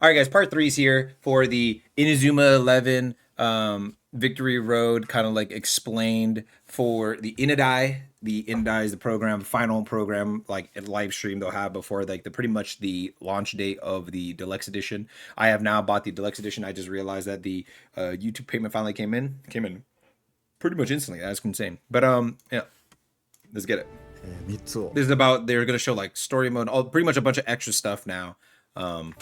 All right, guys, part 3 is here for the Inazuma 11 Victory Road, kind of like explained for the Inadai. The Inadai is the program, final program, like a live stream they'll have before like the pretty much the launch date of the deluxe edition. I have now bought the deluxe edition. I just realized that the YouTube payment finally came in pretty much instantly. That's insane. But yeah, let's get it. This is about, they're gonna show like story mode, pretty much a bunch of extra stuff now. Gosh,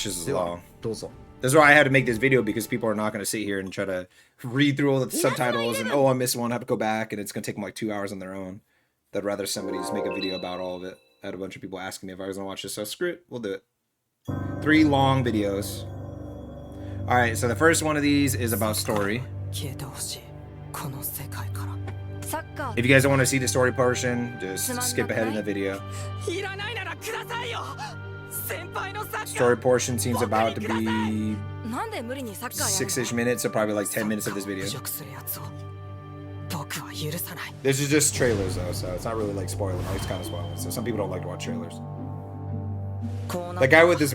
this is long. This is why I had to make this video, because people are not going to sit here and try to read through all the subtitles and I missed one, I have to go back, and it's going to take them like 2 hours on their own. I'd rather somebody just make a video about all of it. I had a bunch of people asking me if I was going to watch this, so screw it, we'll do it. 3 long videos. Alright, so the first one of these is about story. If you guys don't want to see the story portion, just skip ahead in the video. Story portion seems about to be 6-ish minutes, so probably like 10 minutes of this video. This is just trailers though, so it's not really like spoiling. It's kind of spoiling, so some people don't like to watch trailers. The guy with this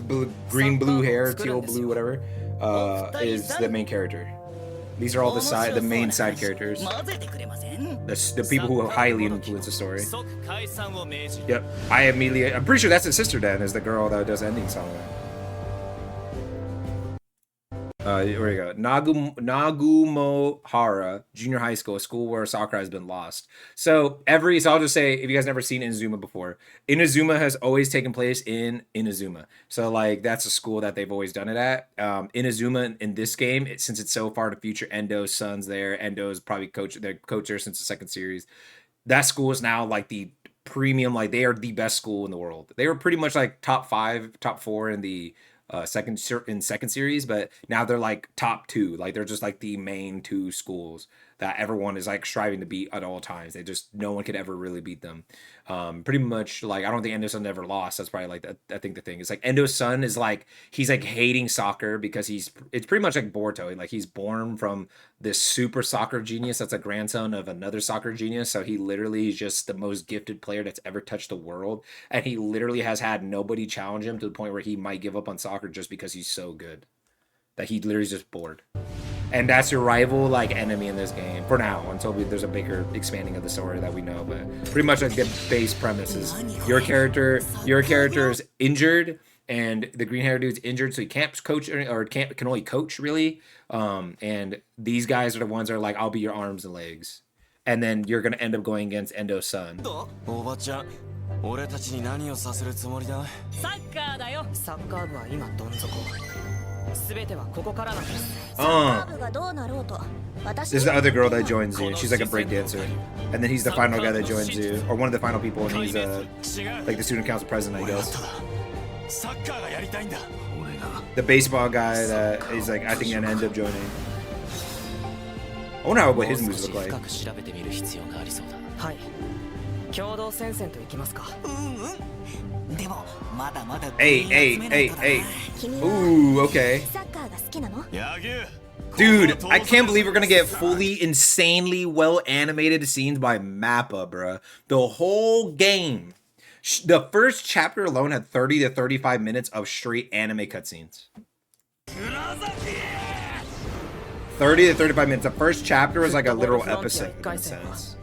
green-blue hair, teal blue, whatever, is the main character. These are all the main side characters. The people who highly influence the story. Yep. I'm pretty sure that's his sister then, is the girl that does the ending song. Here we go. Nagumohara Junior High School, a school where Sakura has been lost. So I'll just say, if you guys never seen Inazuma before, Inazuma has always taken place in Inazuma. So like that's a school that they've always done it at. Inazuma in this game, since it's so far in the future, Endo's son's there. Endo's probably their coach there since the second series. That school is now like the premium, like they are the best school in the world. They were pretty much like top 5, top 4 in the second series, but now they're like top 2. Like they're just like the main 2 schools that everyone is like striving to beat at all times. No one could ever really beat them. Pretty much like, I don't think Endo's son ever lost. That's probably like I think the thing is like Endo's son is like, he's like hating soccer because it's pretty much like Boruto. Like he's born from this super soccer genius that's a grandson of another soccer genius. So he literally is just the most gifted player that's ever touched the world. And he literally has had nobody challenge him to the point where he might give up on soccer just because he's so good. That he literally is just bored. And that's your rival like enemy in this game for now, until there's a bigger expanding of the story that we know. But pretty much like the base premise is your character is injured, and the green hair dude's injured, so he can't coach or can only coach really. And these guys are the ones that are like, I'll be your arms and legs, and then you're gonna end up going against Endo's son. This is the other girl that joins you. She's like a break dancer, and then he's the final guy that joins you, or one of the final people, and he's like the student council president, I guess. The baseball guy that is like, I think, gonna end up joining. I wonder what his moves look like. Hey. Ooh, okay. Dude, I can't believe we're gonna get fully insanely well animated scenes by Mappa, bruh. The whole game. The first chapter alone had 30 to 35 minutes of straight anime cutscenes. 30 to 35 minutes. The first chapter was like a literal episode in a sense.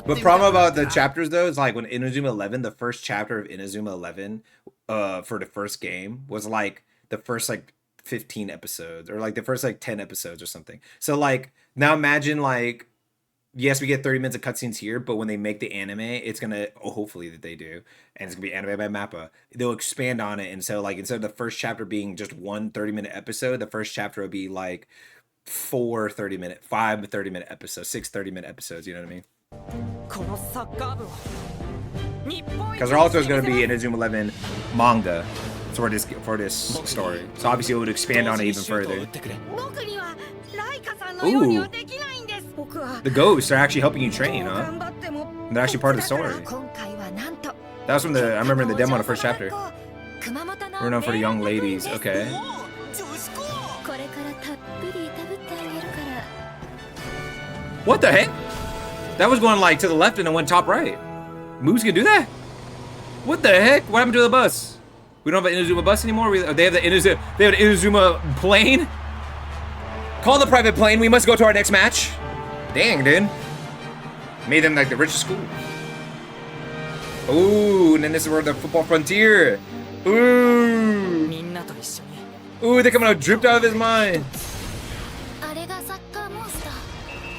But problem about the chapters though is like when Inazuma 11, the first chapter of Inazuma 11 for the first game was like the first like 15 episodes, or like the first like 10 episodes or something. So like now imagine like, yes, we get 30 minutes of cutscenes here, but when they make the anime, it's gonna, hopefully that they do, and it's gonna be animated by Mappa, they'll expand on it. And so like instead of the first chapter being just one 30-minute episode, the first chapter will be like 5 30-minute episodes, 6 30-minute episodes, you know what I mean? Because there also is going to be an Inazuma 11 manga for this story, so obviously it would expand on it even further. Ooh, the ghosts are actually helping you train, huh? They're actually part of the story. That was from I remember in the demo in the first chapter. We're known for the young ladies, okay. What the heck? That was going like to the left and it went top right. Moves can do that? What the heck? What happened to the bus? We don't have an Inazuma bus anymore? They have the Inazuma plane? Call the private plane. We must go to our next match. Dang, dude. Made them like the richest school. Ooh, and then this is where the football frontier. Ooh. Ooh, they're coming out dripped out of his mind.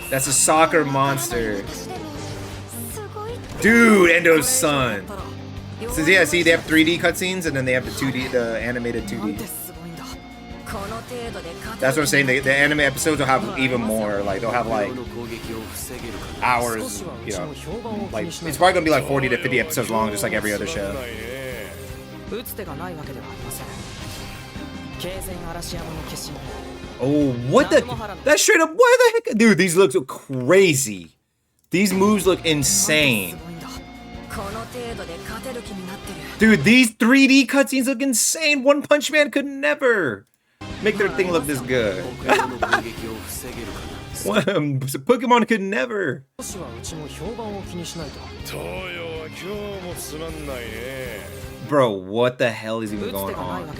That's a soccer monster. Dude, Endo's son. So yeah, see, they have 3D cutscenes and then they have the 2D, the animated 2D. That's what I'm saying. The anime episodes will have even more. Like they'll have like hours. You know, like it's probably gonna be like 40 to 50 episodes long, just like every other show. Oh, what the? That's straight up. Why the heck, dude? These look crazy. These moves look insane. Dude, these 3D cutscenes look insane. One Punch Man could never make their thing look this good. Pokemon could never. Bro, what the hell is even going on?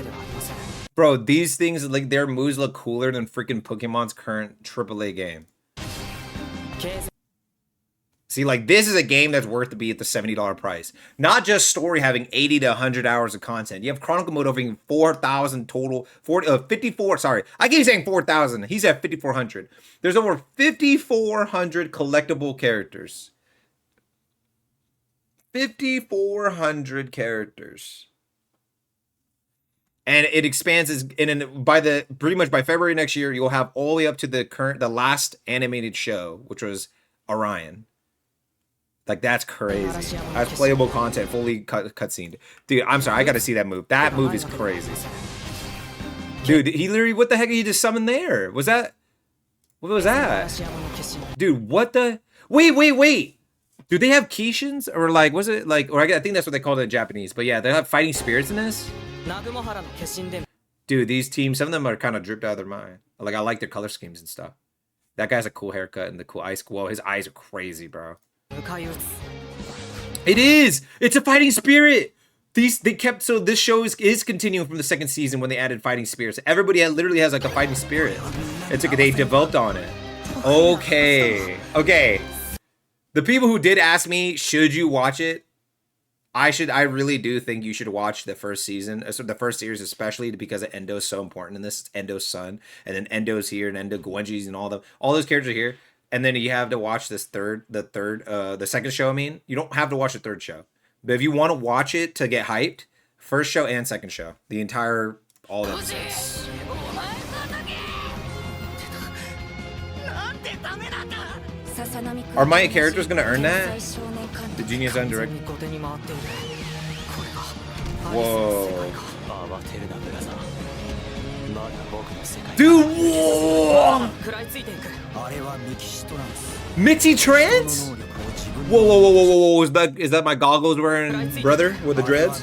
Bro, these things, like, their moves look cooler than freaking Pokemon's current AAA game. See, like, this is a game that's worth to be at the $70 price. Not just story having 80 to 100 hours of content. You have Chronicle Mode having 4,000 total, 54, sorry. I keep saying 4,000. He's at 5,400. There's over 5,400 collectible characters. 5,400 characters. And it expands, and pretty much by February next year, you'll have all the way up to the last animated show, which was Orion. Like, that's crazy. That's playable content, fully cutscene. Dude, I'm sorry, I gotta see that move. That move is crazy. Dude, he literally, what the heck did he just summon there? What was that? Dude, what the? Wait. Do they have Kishins? Or like, was it like, or I think that's what they call it in Japanese. But yeah, they have fighting spirits in this? Dude, these teams, some of them are kind of dripped out of their mind. Like, I like their color schemes and stuff. That guy's a cool haircut and the cool eyes. Whoa, his eyes are crazy, bro. It is! It's a fighting spirit! So this show is continuing from the second season when they added fighting spirits. Everybody literally has like a fighting spirit. They developed on it. Okay. The people who did ask me, should you watch it? I really do think you should watch the first season, the first series especially, because Endo's so important in this. It's Endo's son, and then Endo's here, and Endo Gwenji's and all those characters are here. And then you have to watch the second show. I mean, you don't have to watch the third show, but if you want to watch it to get hyped, first show and second show, all of episodes. Are my characters gonna earn that? The Genius Undirect. Whoa. Dude, whoa! Mitzi Trance? Whoa. Is that my goggles wearing brother with the dreads?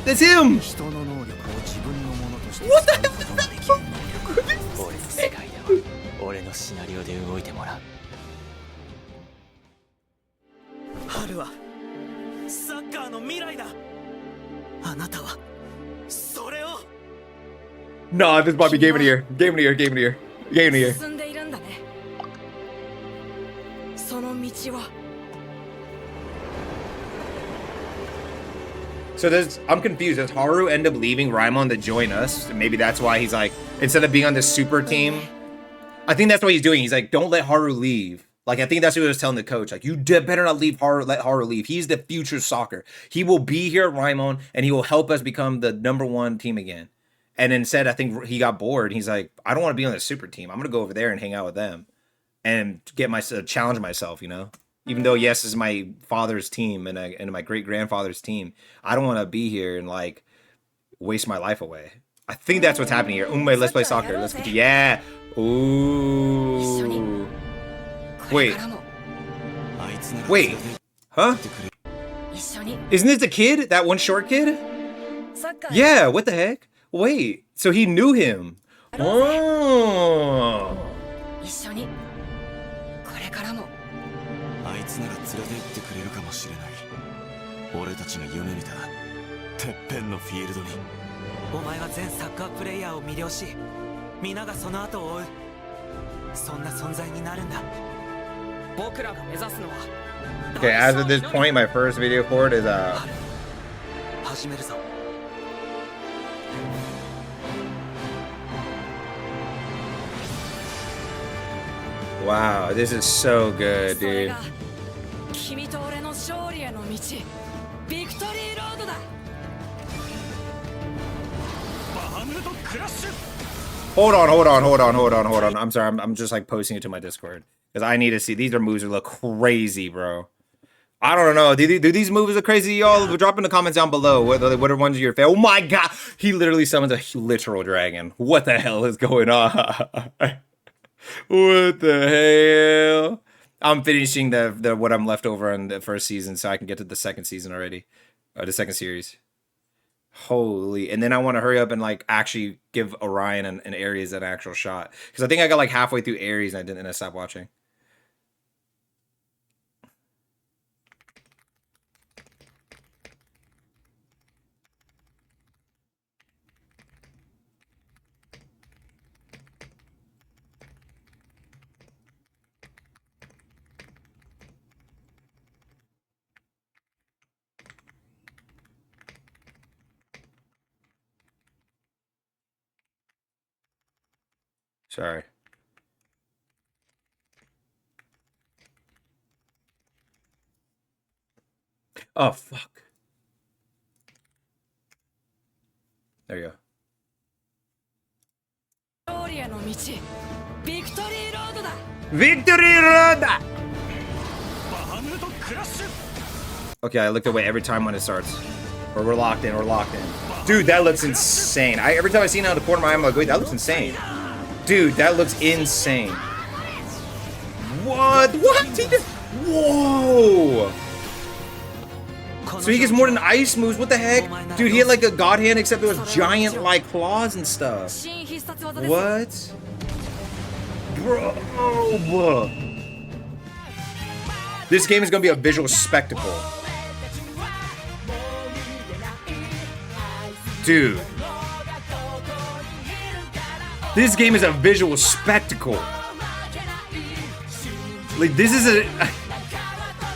That's him! What the hell is that? No, this Bobby Game in here. So I'm confused. Does Haru end up leaving Raimon to join us? Maybe that's why he's like, instead of being on the super team, I think that's what he's doing. He's like, don't let Haru leave. Like, I think that's what he was telling the coach. Like, you better not let Haru leave. He's the future soccer. He will be here at Raimon, and he will help us become the #1 team again. And instead, I think he got bored. He's like, I don't want to be on the super team. I'm going to go over there and hang out with them and challenge myself, you know? Even though, yes, this is my father's team and my great-grandfather's team, I don't want to be here and, like, waste my life away. I think that's what's happening here. Let's play soccer. Let's get yeah. Ooh. Wait. Huh? Isn't this the kid? That one short kid? Yeah, what the heck? Wait, so he knew him. Oh. 俺たちが夢見たてっぺんのフィールドに。お前は全サッカープレイヤーを魅了し、皆がその後を追う。そんな存在になるんだ。僕らが目指すのは。Okay, as of this point, my first video for it is 始めるぞ。Wow, this is so good, dude. 君と俺の勝利への道、ビクトリーロードだ。Hold on. I'm sorry, I'm just like posting it to my Discord because I need to see. These are moves that look crazy, bro. I don't know. Do these moves look crazy, y'all? Drop in the comments down below. What are ones of your favorite? Oh my god, he literally summons a literal dragon. What the hell is going on? What the hell? I'm finishing the what I'm left over on the first season so I can get to the second season already. The second series. Holy. And then I want to hurry up and like actually give Orion and Ares an actual shot. Because I think I got like halfway through Ares and I stopped watching. Sorry. Oh, fuck. There you go. Victory Road! Okay, I looked away every time when it starts. Or we're locked in, Dude, that looks insane. Every time I see it out of the corner of my eye, I'm like, wait, that looks insane. Dude, that looks insane. What? What? Whoa! So he gets more than ice moves. What the heck? Dude, he had like a god hand except there was giant like claws and stuff. What? Bro. This game is gonna be a visual spectacle. Dude. This game is a visual spectacle. Like, this is a...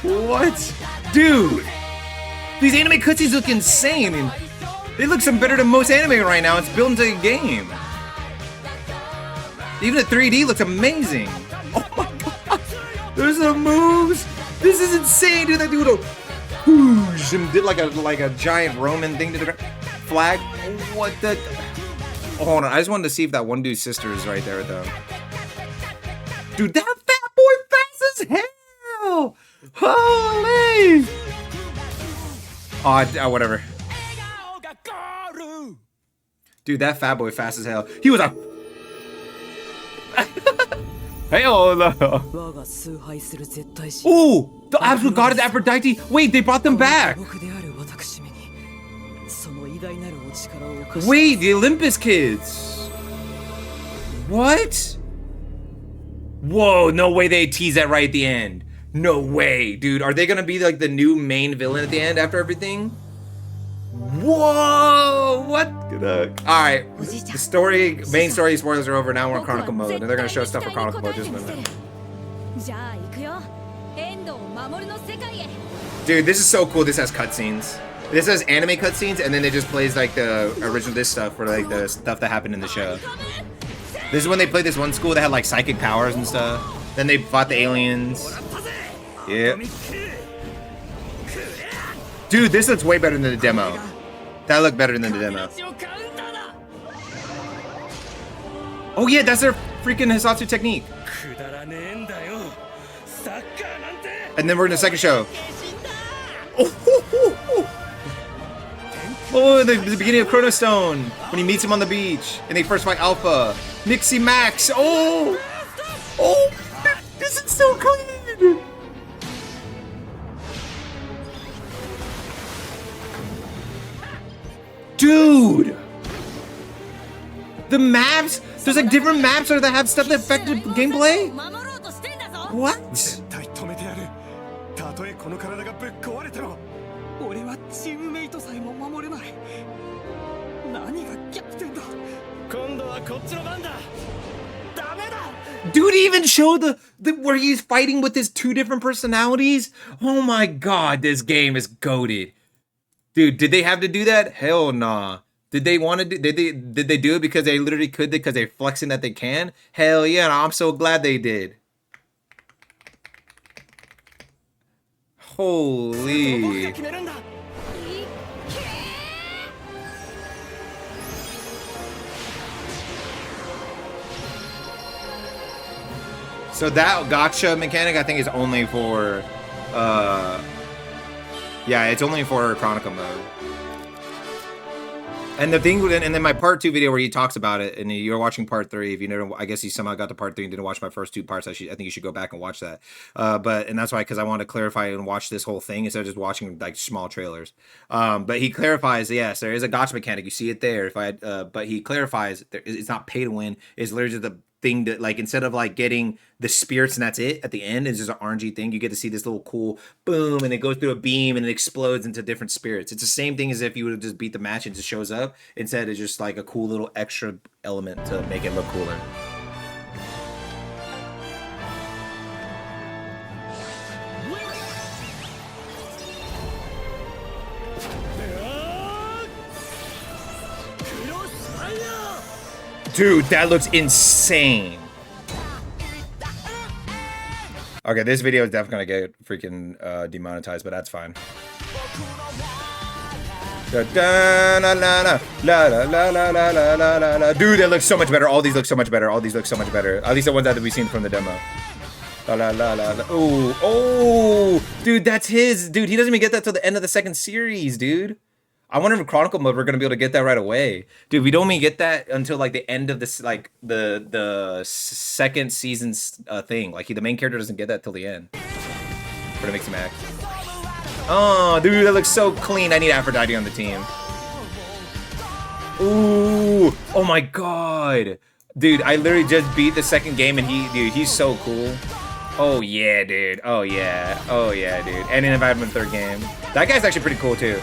What? Dude! These anime cutscenes look insane, and they look some better than most anime right now. It's built into a game. Even the 3D looks amazing. Oh my god! There's some moves! This is insane, dude! That dude whoosh and did like a giant Roman thing to the flag. What the... Oh, hold on, I just wanted to see if that one dude's sister is right there, though. Dude, that fat boy fast as hell! Holy! Oh, whatever. Dude, that fat boy fast as hell. He was a... Hell no. Oh, the absolute goddess Aphrodite. Wait, they brought them back. Wait, the Olympus kids. What? Whoa, no way they tease that right at the end. No way, dude. Are they gonna be like the new main villain at the end after everything? Whoa, what? Alright, the story, main story spoilers are over. Now we're in Chronicle mode, and they're gonna show stuff for Chronicle mode just a minute. Dude, this is so cool. This has cutscenes. This has anime cutscenes, and then it just plays like the original this stuff for like the stuff that happened in the show. This is when they played this one school that had like psychic powers and stuff. Then they fought the aliens. Yeah. Dude, this looks way better than the demo. That looked better than the demo. Oh yeah, that's their freaking Hisatsu technique. And then we're in the second show. Oh, the beginning of Chrono Stone when he meets him on the beach and they first fight Alpha. Nixie Max. Oh, this is so good. Dude, the maps. There's like different maps that have stuff that affected gameplay. What? チームメイトさえも守れない。何がキャプテンだ。今度はこっちの番だ。ダメだ。 Dude even showed the where he's fighting with his 2 different personalities. Oh my god, this game is goated. Dude, did they have to do that? Hell nah. Did they want to do? Did they do it because they literally could? Because they're flexing that they can? Hell yeah! I'm so glad they did. Holy. So that gotcha mechanic, I think, is only for, yeah, it's only for Chronicle mode. And the thing, and then my part 2 video where he talks about it, and you're watching part 3. If you never, I guess you somehow got to part 3 and didn't watch my first 2 parts. I think you should go back and watch that. And that's why, because I want to clarify and watch this whole thing instead of just watching like small trailers. But he clarifies, yes, there is a gotcha mechanic. You see it there. But he clarifies, it's not pay to win. It's literally just the thing that, like, instead of like getting the spirits and that's it at the end, it's just an RNG thing. You get to see this little cool boom, and it goes through a beam and it explodes into different spirits. It's the same thing as if you would have just beat the match and it just shows up. Instead, it's just like a cool little extra element to make it look cooler. Dude, that looks insane. Okay, this video is definitely gonna get freaking demonetized, but that's fine. Dude, that looks so much better. All these look so much better. All these look so much better. At least the ones that we've seen from the demo. Oh, oh, dude, that's his. Dude, he doesn't even get that till the end of the 2nd series, dude. I wonder if in Chronicle mode we're gonna be able to get that right away, dude. We don't even get that until like the end of this, like the 2nd season's thing. Like the main character doesn't get that till the end. For the mix and match. Oh, dude, that looks so clean. I need Aphrodite on the team. Ooh, oh my god, dude! I literally just beat the 2nd game, and he's so cool. Oh yeah, dude. Oh yeah. Oh yeah, dude. And then invited him in the 3rd game. That guy's actually pretty cool too.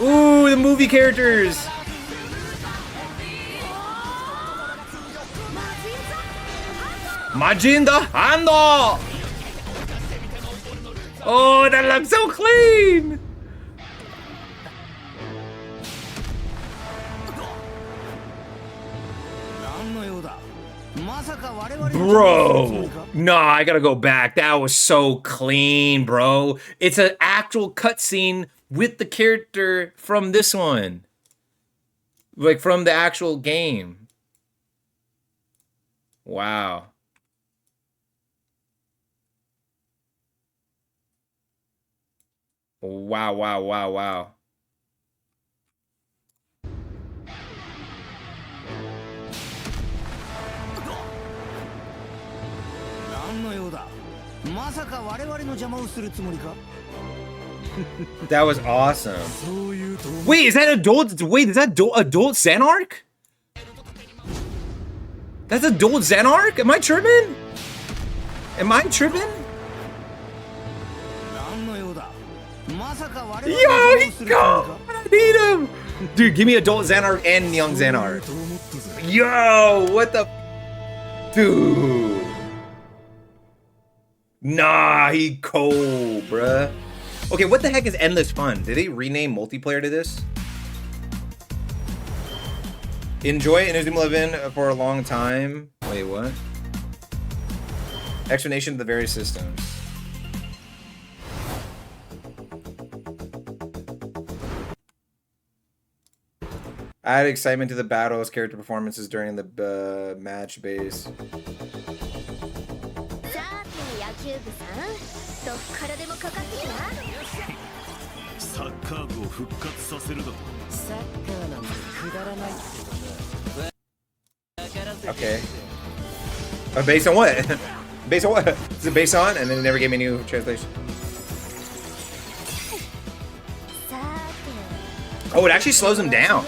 Ooh, the movie characters! Majinda Hando! Oh, that looks so clean! Bro, nah, I gotta go back. That was so clean, bro. It's an actual cutscene with the character from this one. Like from the actual game. Wow. Wow, wow, wow, wow. That was awesome. Wait, is that adult? Wait, is that adult Xanark? That's adult Xanark? Am I tripping? Am I tripping? Yo, go! I need him! Dude, give me adult Xanark and young Xanark. Yo, what the? Dude. Nah, he cold, bruh. Okay, what the heck is Endless Fun? Did they rename multiplayer to this? Enjoy Inazuma 11 for a long time. Wait, what? Explanation of the various systems. Add excitement to the battles, character performances during the match base. Okay. Based on what? Based on what? Is it based on? And then it never gave me a new translation. Oh, it actually slows him down.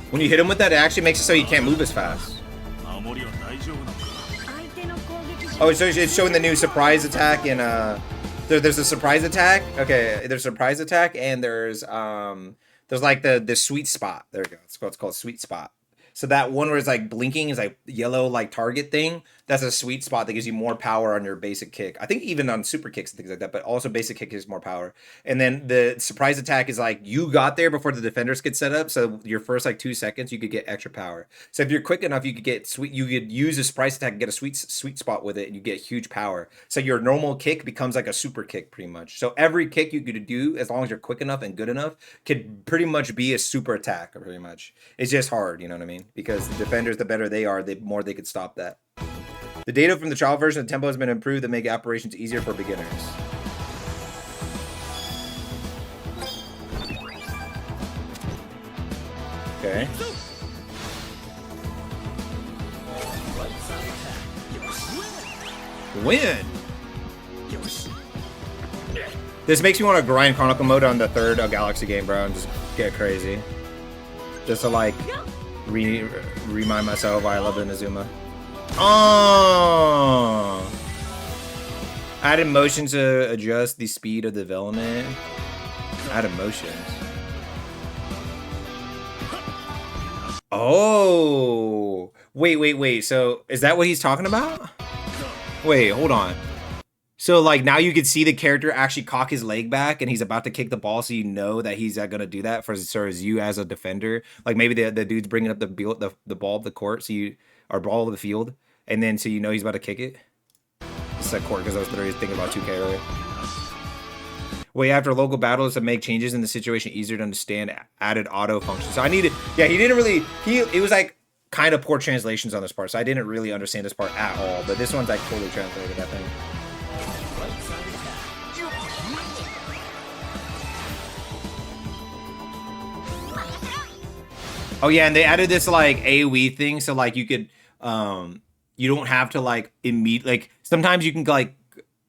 When you hit him with that, it actually makes it so he can't move as fast. Oh, so it's showing the new surprise attack in the There's a surprise attack. Okay, there's surprise attack, and there's like the sweet spot. There we go. It's called sweet spot. So that one where it's like blinking is like yellow like target thing. That's a sweet spot that gives you more power on your basic kick. I think even on super kicks and things like that, but also basic kick gives more power. And then the surprise attack is like you got there before the defenders get set up. So your first like 2 seconds, you could get extra power. So if you're quick enough, you could get you could use a surprise attack and get a sweet spot with it, and you get huge power. So your normal kick becomes like a super kick pretty much. So every kick you could do, as long as you're quick enough and good enough, could pretty much be a super attack pretty much. It's just hard, you know what I mean? Because the defenders, the better they are, the more they could stop that. The data from the trial version of Tempo has been improved to make operations easier for beginners. Okay. Win! This makes me want to grind Chronicle mode on the third Galaxy game, bro, and just get crazy. Just to like remind myself why I love Inazuma. Oh! Added motion to adjust the speed of development. Added motions. Oh! Wait. So, is that what he's talking about? Wait, hold on. So, like, now you can see the character actually cock his leg back and he's about to kick the ball, so you know that he's gonna do that for as you as a defender. Like, maybe the dude's bringing up the ball of the court, so you... or ball of the field, and then so you know he's about to kick it. It's that court because I was literally thinking about 2K earlier. Wait, after local battles to make changes in the situation easier to understand, added auto function. So I needed, yeah, he didn't really, it was like kind of poor translations on this part, so I didn't really understand this part at all, but this one's like totally translated, I think. Oh yeah, and they added this like AoE thing, so like you could, you don't have to like like sometimes you can like,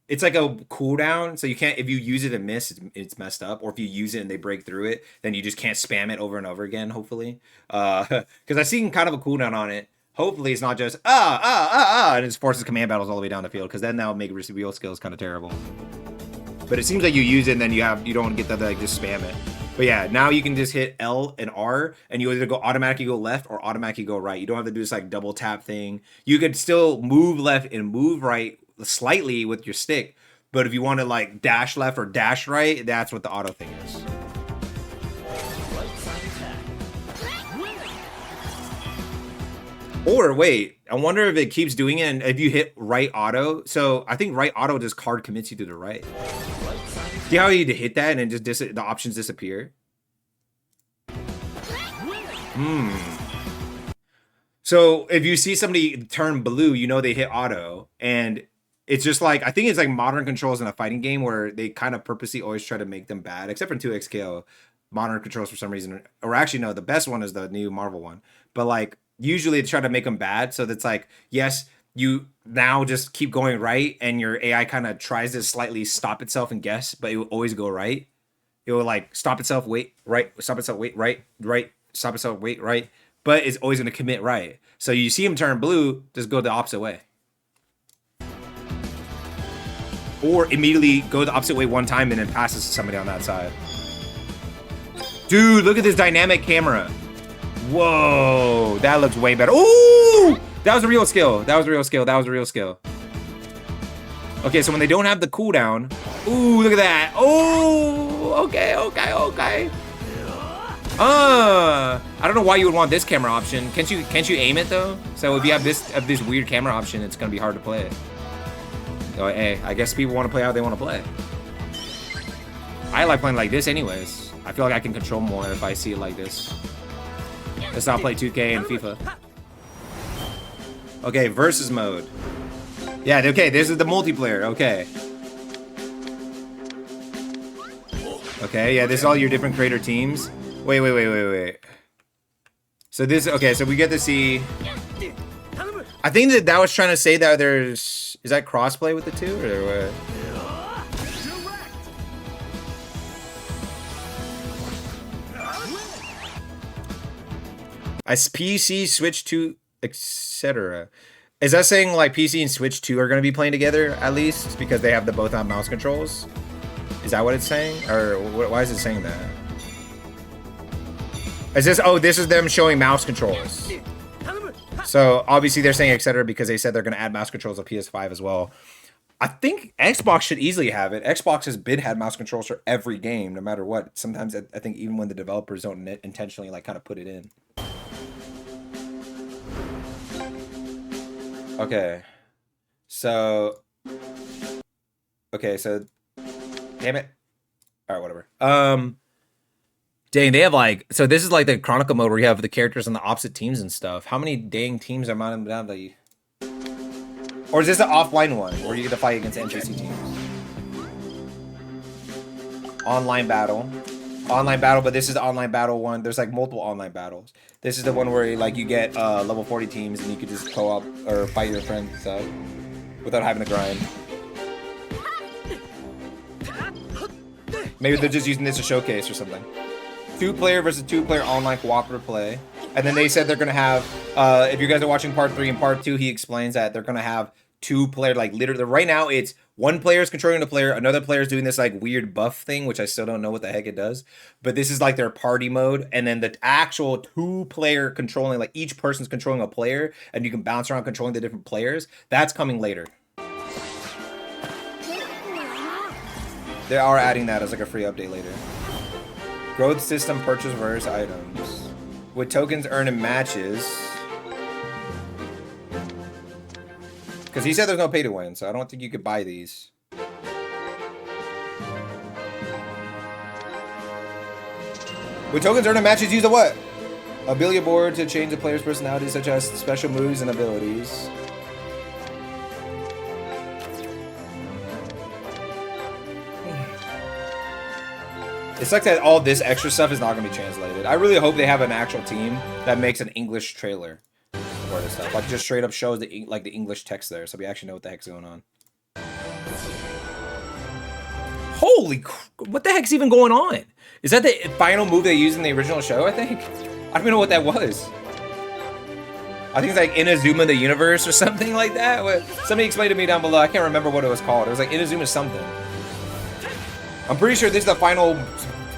it's like a cooldown, so you can't, if you use it and miss, it's messed up, or if you use it and they break through it, then you just can't spam it over and over again, hopefully. Because I've seen kind of a cooldown on it. Hopefully it's not just, and it forces command battles all the way down the field, because then that would make real skills kind of terrible. But it seems like you use it and then you don't get that, like, just spam it. But yeah, now you can just hit L and R, and you either automatically go left or automatically go right. You don't have to do this like double tap thing. You could still move left and move right slightly with your stick, but if you want to like dash left or dash right, that's what the auto thing is. Or wait, I wonder if it keeps doing it and if you hit right auto. So I think right auto just card commits you to the right. See how you hit that and then just the options disappear? So if you see somebody turn blue, you know they hit auto, and it's just like, I think it's like modern controls in a fighting game where they kind of purposely always try to make them bad, except for 2XKO. Modern controls for some reason, or actually no, the best one is the new Marvel one. But like usually they try to make them bad, so that's like, yes, you now just keep going right, and your AI kind of tries to slightly stop itself and guess, but it will always go right. It will like stop itself, wait, right, stop itself, wait, right, stop itself, wait, right, but it's always going to commit right. So you see him turn blue, just go the opposite way. Or immediately go the opposite way one time and then passes to somebody on that side. Dude, look at this dynamic camera. Whoa, that looks way better. Ooh! That was a real skill. That was a real skill. That was a real skill. Okay, so when they don't have the cooldown, ooh, look at that. Oh, okay. I don't know why you would want this camera option. Can't you aim it though? So if you have this weird camera option, it's gonna be hard to play it. Oh, hey, I guess people want to play how they want to play. I like playing like this anyways. I feel like I can control more if I see it like this. Let's not play 2K and FIFA. Okay, versus mode. Yeah, okay, this is the multiplayer, okay. Okay, yeah, this is all your different creator teams. Wait. So this, okay, so we get to see... I think that was trying to say that there's... Is that crossplay with the two, or what? As PC, Switch 2, etc. Is that saying like PC and Switch 2 are going to be playing together at least because they have the both on mouse controls? Is that what it's saying? Or why is it saying that? Is this, oh, this is them showing mouse controls. So obviously they're saying etc. because they said they're going to add mouse controls on PS5 as well. I think Xbox should easily have it. Xbox has had mouse controls for every game, no matter what. Sometimes I think even when the developers don't intentionally like kind of put it in. Okay. So damn it. All right, whatever. Dang, they have like, so this is like the Chronicle mode where you have the characters on the opposite teams and stuff. How many dang teams are mounted down that you... Or is this an offline one where you get to fight against NPC teams? Online battle, but this is the online battle one. There's like multiple online battles. This is the one where like you get level 40 teams and you can just co-op or fight your friends without having to grind. Maybe they're just using this to showcase or something. 2-player versus 2-player online cooperative play. And then they said they're gonna have, if you guys are watching part 3 and part 2, he explains that they're gonna have 2-player, like literally right now it's one player is controlling the player, another player is doing this like weird buff thing, which I still don't know what the heck it does. But this is like their party mode, and then the actual 2-player controlling, like each person's controlling a player, and you can bounce around controlling the different players. That's coming later. They are adding that as like a free update later. Growth system, purchase various items. With tokens earned in matches. Because he said there's no pay to win, so I don't think you could buy these. With tokens earned in matches, use a what? Ability board to change the player's personality, such as special moves and abilities. It sucks that all this extra stuff is not going to be translated. I really hope they have an actual team that makes an English trailer for this stuff. Like, just straight up shows the English text there, so we actually know what the heck's going on. Holy crap, what the heck's even going on? Is that the final move they used in the original show, I think? I don't even know what that was. I think it's like Inazuma the Universe or something like that. Somebody explained to me down below. I can't remember what it was called. It was like Inazuma something. I'm pretty sure this is the final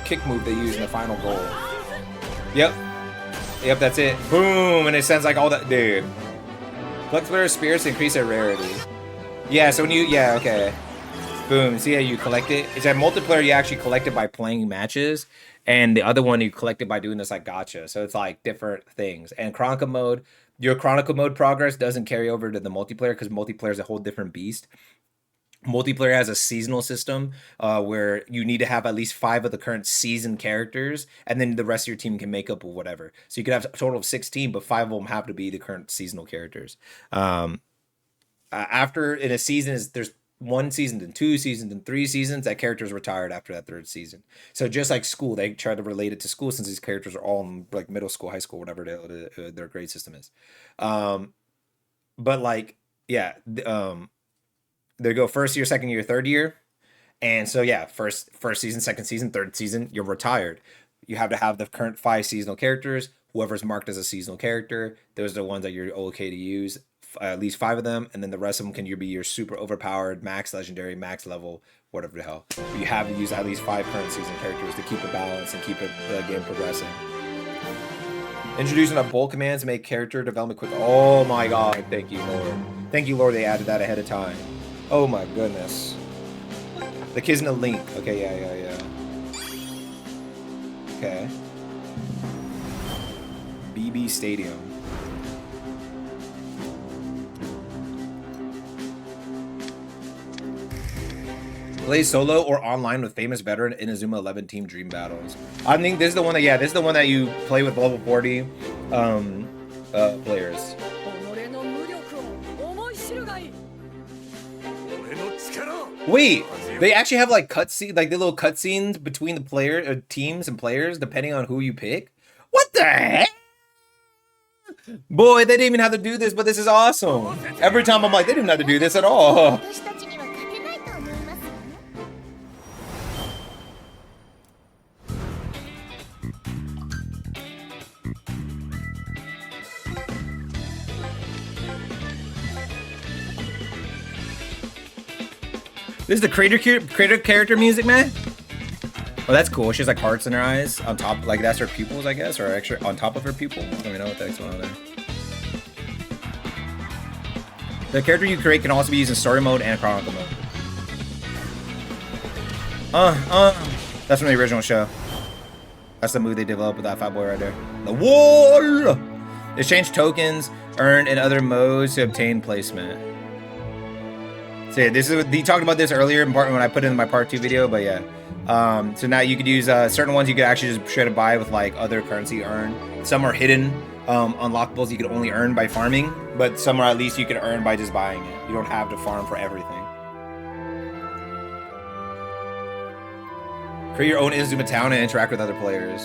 kick move they use in the final goal. Yep. Yep, that's it. Boom! And it sends like all that. Dude. Collect player spirits to increase their rarity. Yeah, so when you. Yeah, okay. Boom. See how you collect it? It's that multiplayer you actually collect it by playing matches. And the other one you collect it by doing this like gacha. So it's like different things. And Chronicle mode. Your Chronicle mode progress doesn't carry over to the multiplayer because multiplayer is a whole different beast. Multiplayer has a seasonal system where you need to have at least 5 of the current season characters, and then the rest of your team can make up with whatever. So you could have a total of 16, but 5 of them have to be the current seasonal characters. After in a season, there's 1 season, and 2 seasons, and 3 seasons. That character's retired after that 3rd season. So just like school, they try to relate it to school since these characters are all in like middle school, high school, whatever their grade system is. But like, yeah. They go first year, second year, third year. And so, yeah, first season, second season, third season, you're retired. You have to have the current 5 seasonal characters. Whoever's marked as a seasonal character, those are the ones that you're okay to use. At least 5 of them. And then the rest of them can be your super overpowered, max legendary, max level, whatever the hell. But you have to use at least 5 current season characters to keep it balanced and keep the game progressing. Introducing a bold commands to make character development quick. Oh my god. Thank you, Lord. Thank you, Lord, they added that ahead of time. Oh my goodness. The kid's in a link. Okay, yeah. Okay. BB Stadium. Play solo or online with famous veteran Inazuma 11 team dream battles. I think this is the one that, yeah, this is the one that you play with level 40 players. Wait, they actually have like cutscenes, like the little cutscenes between the teams and players, depending on who you pick. What the heck? Boy, they didn't even have to do this, but this is awesome. Every time I'm like, they didn't have to do this at all. This is the creator character music, man. Oh, that's cool. She has like hearts in her eyes on top, like that's her pupils, I guess, or extra on top of her pupil. I don't even know what the heck's going on there. The character you create can also be used in story mode and chronicle mode. That's from the original show. That's the move they developed with that fat boy right there. The wall. Exchange tokens earned in other modes to obtain placement. So yeah, this is he talked about this earlier in part when I put it in my part 2 video, but yeah. So now you could use certain ones you could actually just straight up buy with like other currency earned. Some are hidden unlockables you could only earn by farming, but some are at least you can earn by just buying it. You don't have to farm for everything. Create your own Inazuma town and interact with other players.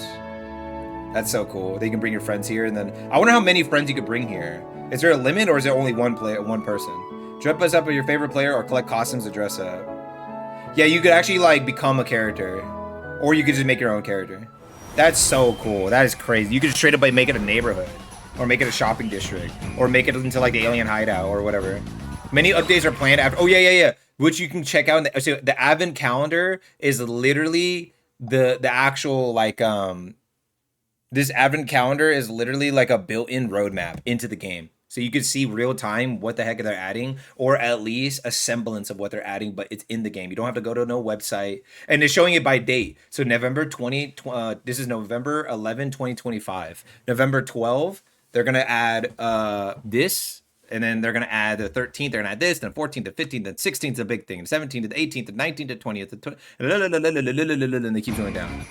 That's so cool. They can bring your friends here, and then I wonder how many friends you could bring here. Is there a limit, or is it only one person? Dress us up with your favorite player, or collect costumes to dress up. Yeah, you could actually like become a character, or you could just make your own character. That's so cool. That is crazy. You could straight up like make it a neighborhood, or make it a shopping district, or make it into like the alien hideout or whatever. Many updates are planned after. Oh yeah. Which you can check out. So the Advent calendar is literally the actual like this Advent calendar is literally like a built-in roadmap into the game. So you can see real time what the heck they're adding, or at least a semblance of what they're adding, but it's in the game. You don't have to go to no website, and they're showing it by date. So November 20, this is November 11, 2025. November 12, they're gonna add this. And then they're going to add the 13th, they're going to add this, then 14th, the 15th, then 16th is a big thing, the 17th, the 18th, the 19th, the 20th, the 20th, and they keep going down.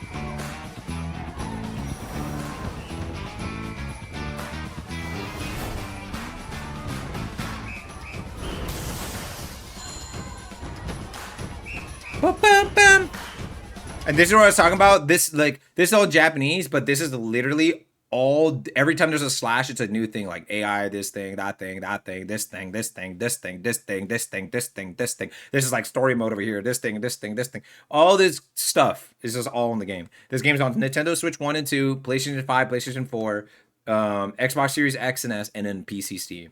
And this is what I was talking about. This is all Japanese, but this is literally every time there's a slash, it's a new thing, like AI, this thing, that thing, this thing, this thing, this thing, this thing, this thing, this thing, this thing. This is like story mode over here. This thing, this thing, this thing. All this stuff is just all in the game. This game is on Nintendo Switch 1 and 2, PlayStation 5, PlayStation 4, Xbox Series X and S, and then PC Steam.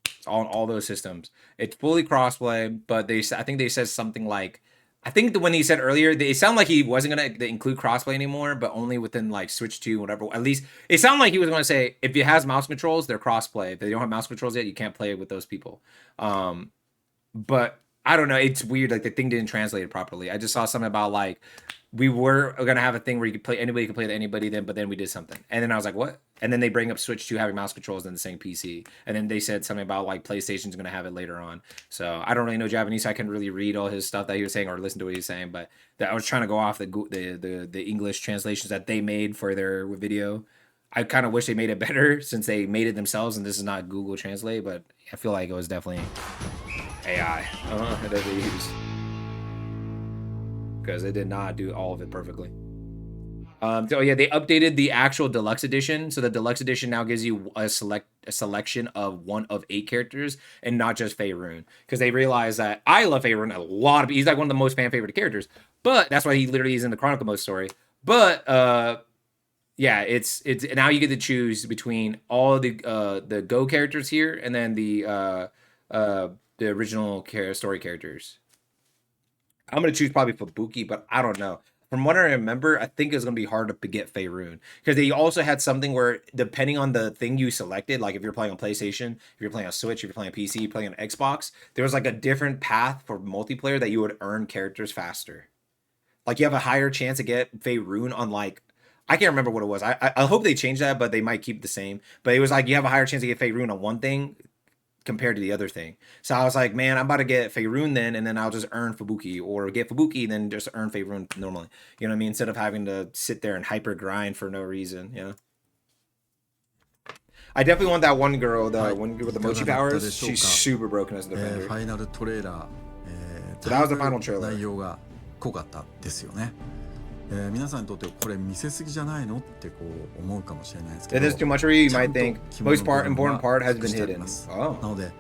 It's on all those systems. It's fully crossplay, but I think they said something like, I think when he said earlier, it sounded like he wasn't going to include crossplay anymore, but only within like Switch 2, whatever. At least it sounded like he was going to say if it has mouse controls, they're crossplay. If they don't have mouse controls yet, you can't play it with those people. But I don't know. It's weird. Like the thing didn't translate it properly. I just saw something about like we were going to have a thing where you could play, anybody could play with anybody then, but then we did something. And then I was like, what? And then they bring up Switch 2 having mouse controls in the same PC. And then they said something about like PlayStation's going to have it later on. So I don't really know Japanese, so I couldn't really read all his stuff that he was saying or listen to what he was saying. But I was trying to go off the English translations that they made for their video. I kind of wish they made it better since they made it themselves, and this is not Google Translate, but I feel like it was definitely AI that they used. Because it did not do all of it perfectly. So yeah, they updated the actual deluxe edition. So the deluxe edition now gives you a selection of 1 of 8 characters and not just Faerun. Because they realized that I love Faerun a lot. He's like one of the most fan favorite characters. But that's why he literally is in the Chronicle Mode story. But yeah, it's now you get to choose between all the Go characters here and then the original story characters. I'm gonna choose probably Fubuki, but I don't know. From what I remember, I think it's going to be hard to get Faerun. Because they also had something where, depending on the thing you selected, like if you're playing on PlayStation, if you're playing on Switch, if you're playing on PC, playing on Xbox, there was like a different path for multiplayer that you would earn characters faster. Like you have a higher chance to get Faerun on like, I can't remember what it was. I hope they change that, but they might keep the same. But it was like you have a higher chance to get Faerun on one thing compared to the other thing. So I was like, man, I'm about to get Faerun then, and then I'll just earn Fubuki, or get Fubuki and then just earn Faerun normally. You know what I mean? Instead of having to sit there and hyper grind for no reason, you know? I definitely want that one girl, the one girl with the mochi powers. She's super broken as a defender. So that was the final trailer. 皆さんにとってこれ見せすぎじゃないのってこう思うかもしれないですけど。It is too much for you. You might think most important part has been hidden. Oh. なので、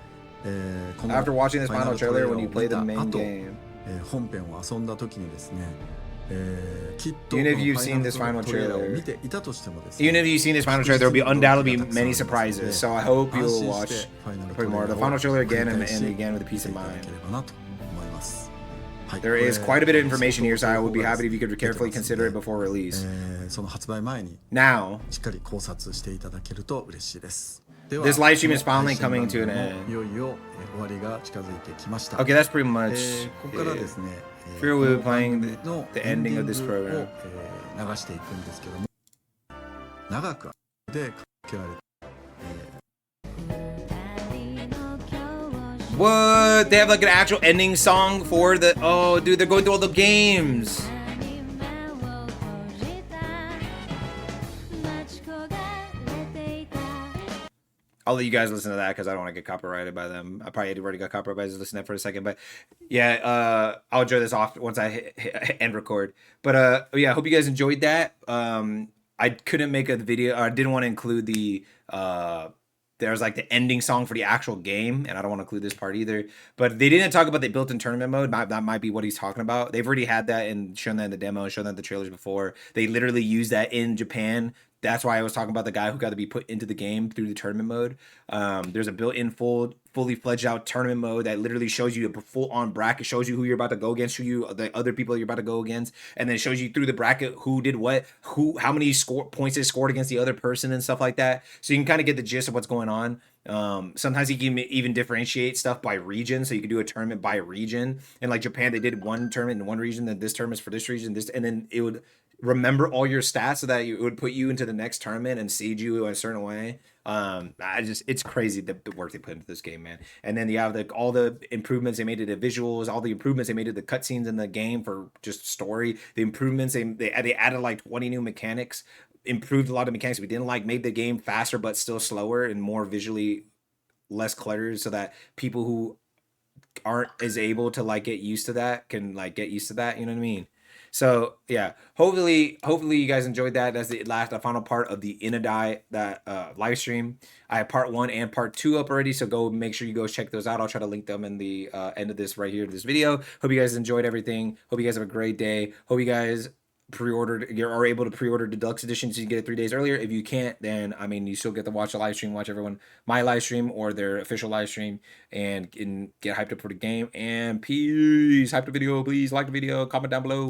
After watching this final trailer, when you play the main game, 本編を遊んだ時にですね、きっと even if you've seen this final トレーラーを trailer, 見ていたとしてもですね、 even if you've seen this final trailer, there will be undoubtedly many surprises. So I hope you'll watch more the final trailer again and again with a peace of mind. いただければなと思います。There is quite a bit of information here, so I would be happy if you could carefully consider it before release. その発売前に Now, しっかり考察していただけると嬉しいです。では this live stream is この finally 配信 coming to an 番組 end. もいよいよ終わりが近づいてきました。 Okay, that's pretty much ここからですね、 Fear will be この番 playing 組の the ending of this エンディン program. グを流していくんですけども、長くでかけられて What? They have like an actual ending song for the. Oh, dude, they're going through all the games. I'll let you guys listen to that because I don't want to get copyrighted by them. I probably already got copyrighted by just listening to that for a second. But yeah, I'll enjoy this off once I hit end record. But yeah, I hope you guys enjoyed that. I couldn't make a video. Or I didn't want to include the there's like the ending song for the actual game, and I don't want to include this part either. But they didn't talk about the built-in tournament mode. That might be what he's talking about. They've already had that and shown that in the demo, shown that in the trailers before. They literally used that in Japan. That's why I was talking about the guy who got to be put into the game through the tournament mode. There's a built-in fully fledged out tournament mode that literally shows you a full-on bracket, shows you who you're about to go against, show you the other people you're about to go against, and then it shows you through the bracket who did what, how many points they scored against the other person and stuff like that. So you can kind of get the gist of what's going on. Sometimes you can even differentiate stuff by region, so you can do a tournament by region. And like Japan, they did one tournament in one region, then this tournament's for this region, and then it would remember all your stats so that it would put you into the next tournament and seed you in a certain way. It's crazy the work they put into this game, man. And then you have all the improvements they made to the visuals, all the improvements they made to the cutscenes in the game for just story, the improvements they added like 20 new mechanics, improved a lot of mechanics we didn't like, made the game faster but still slower and more visually less cluttered, so that people who aren't as able to like get used to that can like get used to that, you know what I mean? So yeah, hopefully you guys enjoyed that. That's the final part of the Inadai live stream. I have part 1 and part 2 up already, so go make sure you go check those out. I'll try to link them in the end of this right here to this video. Hope you guys enjoyed everything. Hope you guys have a great day. Hope you guys are able to pre-order deluxe edition so you can get it 3 days earlier. If you can't, then I mean you still get to watch the live stream, watch my live stream or their official live stream, and get hyped up for the game. And peace. Hype the video, please like the video, comment down below.